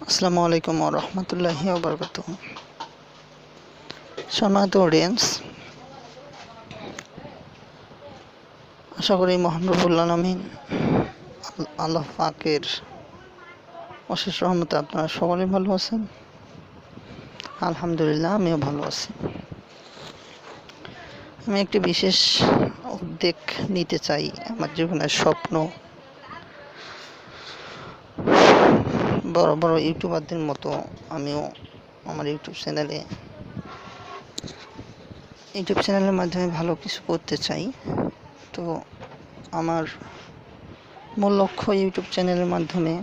আসসালামু আলাইকুম ওয়া রাহমাতুল্লাহি ওয়া বারাকাতুহু। সম্মানিত অডিয়েন্স, আশা করি মহান রব্বুল আলামিন আল্লাহ পাকের অশেষ রহমতে আপনারা সকলেই ভালো আছেন। আলহামদুলিল্লাহ, আমিও ভালো আছি। আমি একটি বিশেষ উদ্যোগ নিতে চাই। আমার জীবনের স্বপ্ন বড় বড় ইউটিউবারদের মতো আমিও আমার ইউটিউব চ্যানেলের মাধ্যমে ভালো কিছু করতে চাই। তো আমার মূল লক্ষ্য ইউটিউব চ্যানেলের মাধ্যমে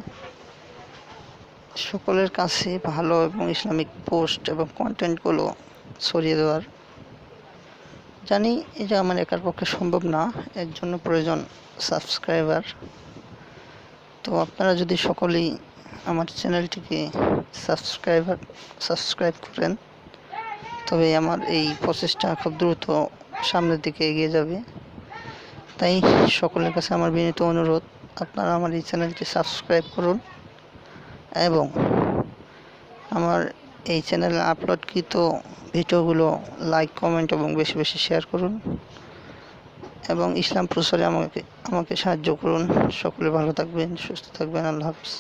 সকলের কাছে ভালো এবং ইসলামিক পোস্ট এবং কন্টেন্টগুলো ছড়িয়ে দেওয়ার। জানি এটা আমার একার পক্ষে সম্ভব না, এর জন্য প্রয়োজন সাবস্ক্রাইবার। তো আপনারা যদি সকলেই আমার চ্যানেলটিকে সাবস্ক্রাইব করেন, তবে আমার এই প্রচেষ্টা খুব দ্রুত সামনের দিকে এগিয়ে যাবে। তাই সকলের কাছে আমার বিনীত অনুরোধ, আপনারা আমার এই চ্যানেলটি সাবস্ক্রাইব করুন এবং আমার এই চ্যানেলে আপলোডকৃত ভিডিওগুলো লাইক, কমেন্ট এবং বেশি বেশি শেয়ার করুন এবং ইসলাম প্রচারে আমাকে সাহায্য করুন। সকলে ভালো থাকবেন, সুস্থ থাকবেন। আল্লাহ হাফেজ।